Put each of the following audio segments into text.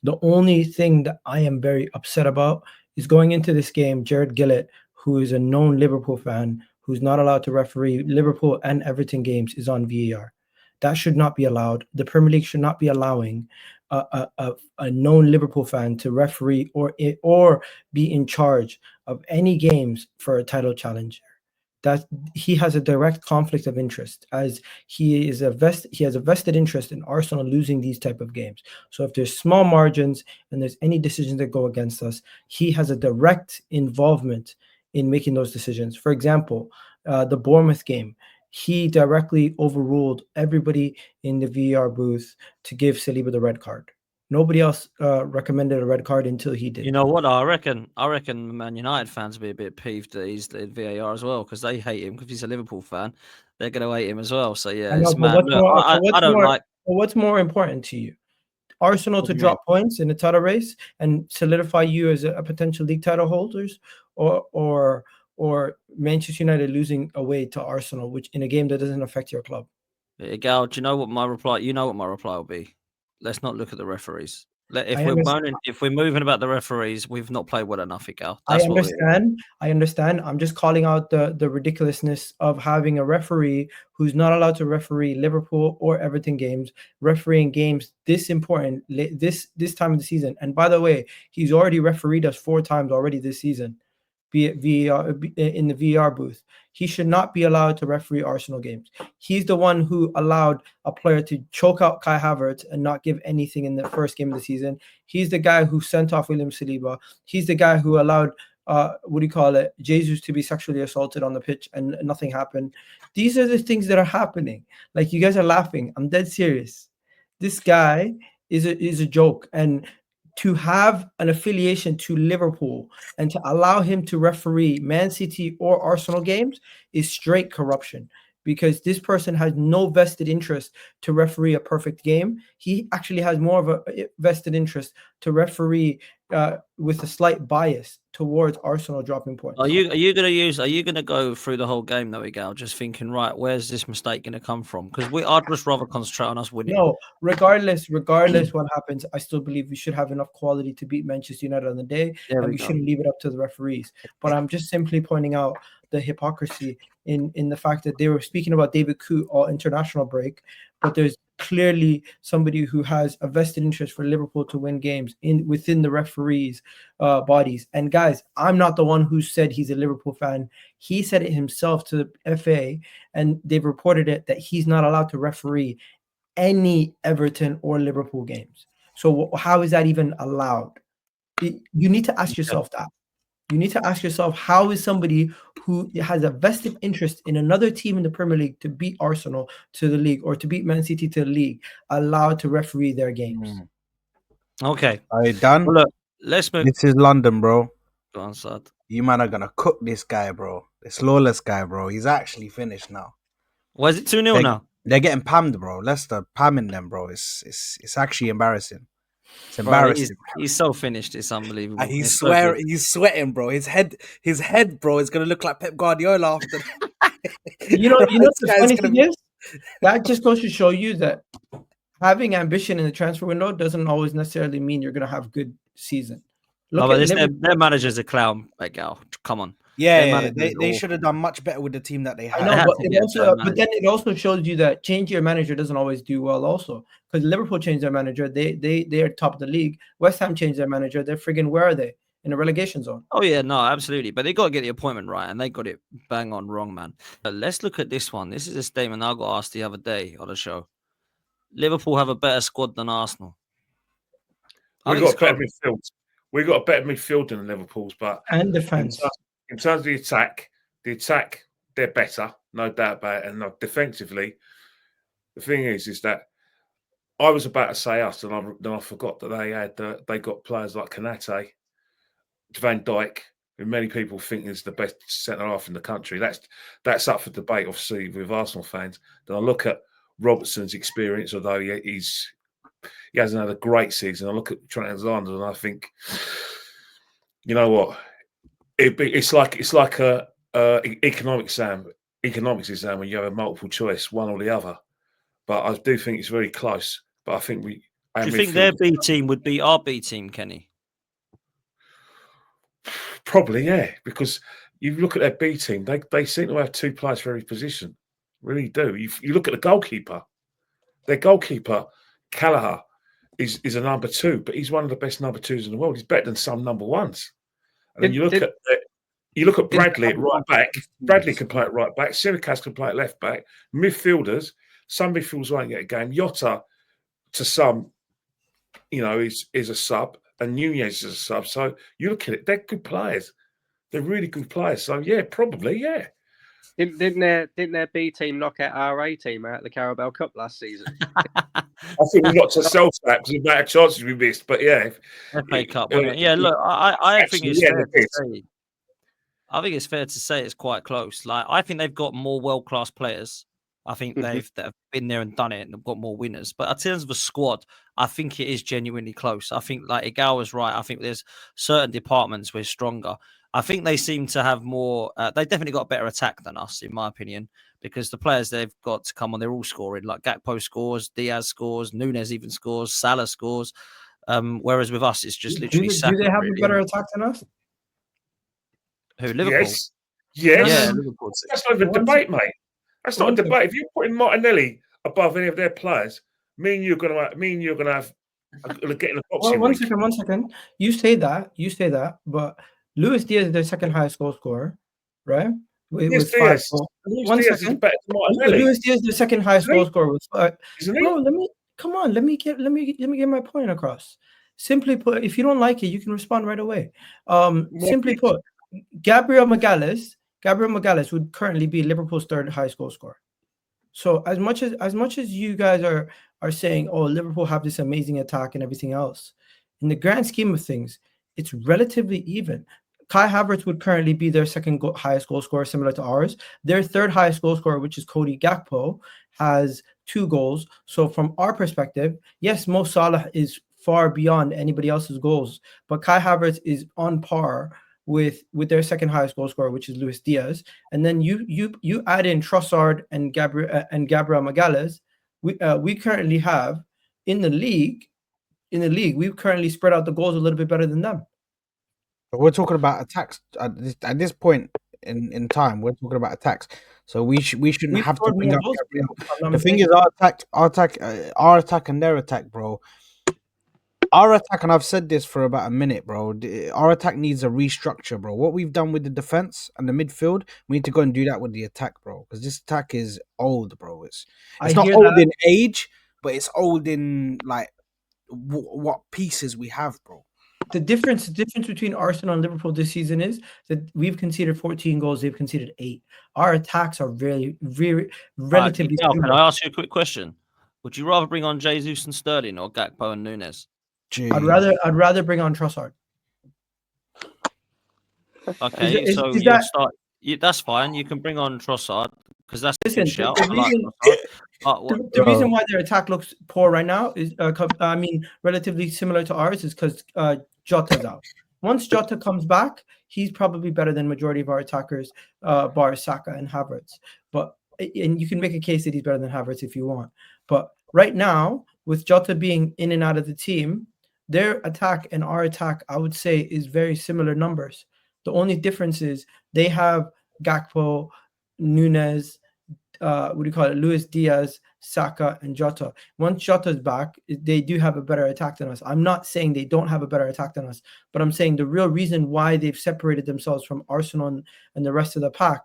The only thing that I am very upset about is going into this game, Jared Gillett, who is a known Liverpool fan, who's not allowed to referee Liverpool and Everton games, is on VAR. That should not be allowed. The Premier League should not be allowing a known Liverpool fan to referee or be in charge of any games for a title challenge. That he has a direct conflict of interest, as he has a vested interest in Arsenal losing these type of games. So if there's small margins and there's any decisions that go against us, he has a direct involvement in making those decisions. For example, the Bournemouth game, he directly overruled everybody in the VAR booth to give Saliba the red card. Nobody else recommended a red card until he did. You know what? I reckon Man United fans will be a bit peeved that he's the VAR as well, because they hate him because he's a Liverpool fan. They're going to hate him as well. So yeah, I know, it's but mad. Look, I don't like. what's more important to you? Arsenal What to do you mean? drop points in the title race and solidify you as a potential league title holders, or Manchester United losing away to Arsenal, which in a game that doesn't affect your club. Egal, do you know what my reply? You know what my reply will be. Let's not look at the referees. If I we're understand. moaning, if we're moving about the referees, we've not played well enough, Egal. I That's what it is. understand. I understand. I'm just calling out the ridiculousness of having a referee who's not allowed to referee Liverpool or Everton games, refereeing games this important this time of the season. And by the way, he's already refereed us 4 times already this season, be it in the VR booth. He should not be allowed to referee Arsenal games. He's the one who allowed a player to choke out Kai Havertz and not give anything in the first game of the season. He's the guy who sent off William Saliba. He's the guy who allowed Jesus to be sexually assaulted on the pitch and nothing happened. These are the things that are happening. Like, you guys are laughing. I'm dead serious. This guy is a joke, and to have an affiliation to Liverpool and to allow him to referee Man City or Arsenal games is straight corruption, because this person has no vested interest to referee a perfect game. He actually has more of a vested interest to referee with a slight bias towards Arsenal dropping points. Are you gonna go through the whole game though, Egal, just thinking, right, where's this mistake gonna come from? Because I'd just rather concentrate on us winning. No, regardless what happens, I still believe we should have enough quality to beat Manchester United on the day, and we shouldn't leave it up to the referees. But I'm just simply pointing out the hypocrisy in the fact that they were speaking about David Coote all international break, but there's clearly somebody who has a vested interest for Liverpool to win games within the referees' bodies. And guys, I'm not the one who said he's a Liverpool fan. He said it himself to the FA, and they've reported it that he's not allowed to referee any Everton or Liverpool games. So how is that even allowed? You need to ask yourself that. You need to ask yourself, how is somebody who has a vested interest in another team in the Premier League to beat Arsenal to the league or to beat Man City to the league allowed to referee their games? Okay. Are you done? Well, look, let's move. This is London, bro. Go on, Sad. You man are gonna cook this guy, bro. This lawless guy, bro. He's actually finished now. Why is it 2-0 now? They're getting pammed, bro. Leicester pamming them, bro. It's actually embarrassing. It's Bro, embarrassing. he's so finished. It's unbelievable. And he's sweating, bro. His head, bro, is gonna look like Pep Guardiola after. You know the funny thing is, that just goes to show you that having ambition in the transfer window doesn't always necessarily mean you're gonna have a good season. Their manager's a clown, Egal. Come on. Yeah, they should have done much better with the team that they had. I know, but then it also shows you that change your manager doesn't always do well also. Because Liverpool changed their manager, they are top of the league. West Ham changed their manager, they're friggin' where are they? In the relegation zone. Oh yeah, no, absolutely. But they got to get the appointment right, and they got it bang on wrong, man. But let's look at this one. This is a statement I got asked the other day on the show. Liverpool have a better squad than Arsenal. We got a better midfield. We got a better midfield than Liverpool's, but and defense. In terms of the attack, they're better, no doubt about it. And defensively, the thing is that I was about to say us, and then I forgot that they got players like Konate, Van Dijk, who many people think is the best centre half in the country. That's up for debate, obviously, with Arsenal fans. Then I look at Robertson's experience, although he hasn't had a great season. I look at Trent Alexander, and I think, you know what? It's like a economics exam when you have a multiple choice, one or the other. But I do think it's very close. But I think Do you think their B team would be our B team, Kenny? Probably, yeah, because you look at their B team, they seem to have 2 players for every position. Really do. You look at the goalkeeper. Their goalkeeper, Callagher, is a number 2, but he's one of the best number 2s in the world. He's better than some number 1s. And then you look at Bradley at right back. Bradley can play at right back. Sirikas can play at left back. Midfielders, some midfielders won't get a game. Jota, to some, is a sub, and Nunez is a sub. So you look at it, they're good players. They're really good players. So yeah, probably, yeah. Didn't their B team knock out our A team out at the Carabao Cup last season? I think we got to sell that because of the amount of chances we missed. But yeah, FA Cup, wasn't it? Yeah, look, I think it's fair to say. I think it's fair to say it's quite close. Like, I think they've got more world-class players. I think they've been there and done it, and they've got more winners. But in terms of a squad, I think it is genuinely close. I think, like Egal was right. I think there's certain departments we're stronger. I think they seem to have more. They definitely got a better attack than us, in my opinion, because the players they've got to come on, they're all scoring. Like Gakpo scores, Diaz scores, Nunez even scores, Salah scores. Whereas with us, it's just literally. Do they have a better attack than us? Who, Liverpool? Yes. Yes. Yeah, Liverpool. That's not even a debate, mate. That's not a debate. If you're putting Martinelli above any of their players, me and you're gonna have get in the boxing. Well, one second. You say that, but Luis Diaz is their second highest goal scorer, right? With 5 goals. One second. Luis Diaz is the second highest goal scorer with 5. Bro, let me get my point across. Simply put, if you don't like it, you can respond right away. Simply put, Gabriel Magalhaes would currently be Liverpool's third highest goal scorer. So as much as you guys are saying, oh, Liverpool have this amazing attack and everything else, in the grand scheme of things, it's relatively even. Kai Havertz would currently be their second highest goal scorer, similar to ours. Their third highest goal scorer, which is Cody Gakpo, has 2 goals. So from our perspective, yes, Mo Salah is far beyond anybody else's goals, but Kai Havertz is on par with their second highest goal scorer, which is Luis Diaz. And then you add in Trossard and Gabriel Magalhaes. We currently have in the league, we've currently spread out the goals a little bit better than them. But we're talking about attacks at this point in time. We're talking about attacks, so we shouldn't have to bring up Gabriel. The thing is, our attack and their attack, bro. Our attack, and I've said this for about a minute, bro. Our attack needs a restructure, bro. What we've done with the defense and the midfield, we need to go and do that with the attack, bro. Because this attack is old, bro. It's not old in age, but it's old in like what pieces we have, bro. The difference between Arsenal and Liverpool this season is that we've conceded 14 goals, they've conceded 8. Our attacks are very, very relatively. Can I ask you a quick question? Would you rather bring on Jesus and Sterling or Gakpo and Nunez? Jeez. I'd rather bring on Trossard. Okay, that's fine. You can bring on Trossard because that's a good shout. The reason why their attack looks poor right now is, relatively similar to ours, is because Jota's out. Once Jota comes back, he's probably better than majority of our attackers, bar Saka and Havertz. And you can make a case that he's better than Havertz if you want. But right now, with Jota being in and out of the team, their attack and our attack, I would say, is very similar numbers. The only difference is they have Gakpo, Nunez, Luis Diaz, Saka, and Jota. Once Jota's back, they do have a better attack than us. I'm not saying they don't have a better attack than us, but I'm saying the real reason why they've separated themselves from Arsenal and the rest of the pack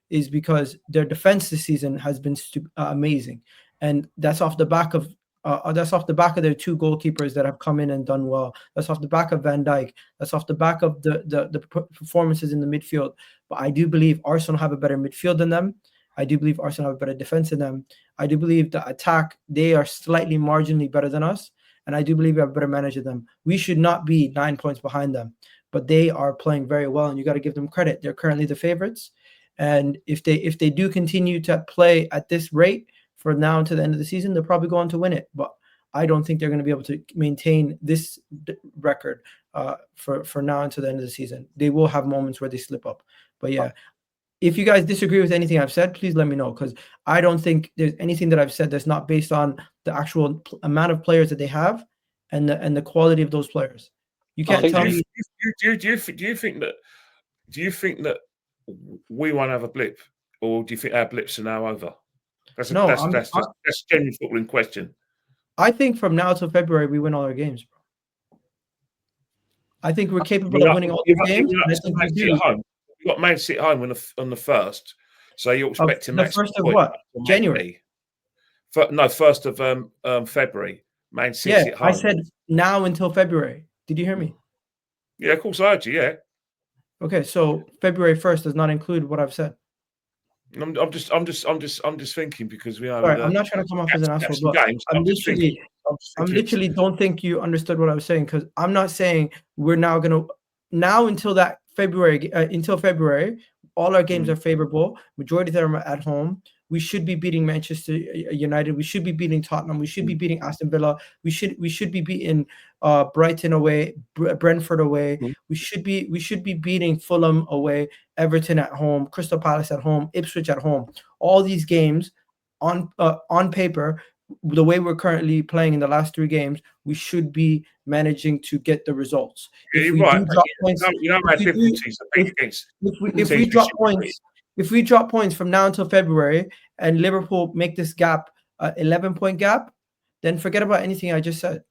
is because their defense this season has been amazing, and that's off the back of their 2 goalkeepers that have come in and done well. That's off the back of Van Dijk. That's off the back of the performances in the midfield. But I do believe Arsenal have a better midfield than them. I do believe Arsenal have a better defense than them. I do believe the attack, they are slightly marginally better than us. And I do believe we have a better manager than them. We should not be 9 points behind them. But they are playing very well, and you got to give them credit. They're currently the favorites. And if they do continue to play at this rate for now until the end of the season, they'll probably go on to win it. But I don't think they're going to be able to maintain this record for now until the end of the season. They will have moments where they slip up. But yeah, if you guys disagree with anything I've said, please let me know, because I don't think there's anything that I've said that's not based on the actual amount of players that they have and the quality of those players. You can't tell me. Do you think that we won't have a blip, or do you think our blips are now over? That's genuine footballing question. I think from now till February we win all our games, bro. I think we're capable of winning all the games. We've got Man City at home on the 1st, so you're expecting the 1st of what? January? No, 1st of February. Man City at home. I said now until February. Did you hear me? Yeah, of course I heard you. Yeah. Okay, so February 1st does not include what I've said. I'm just thinking because we are. Sorry, I'm not trying to come off as an asshole, but I'm literally don't think you understood what I was saying, because I'm not saying we're now until February, all our games are favorable. Majority of them are at home. We should be beating Manchester United. We should be beating Tottenham. We should be beating Aston Villa. We should be beating Brighton away, Brentford away. We should be beating Fulham away, Everton at home, Crystal Palace at home, Ipswich at home. All these games on paper, the way we're currently playing in the last 3 games, we should be managing to get the results. If we drop points from now until February and Liverpool make this gap 11-point gap, then forget about anything I just said.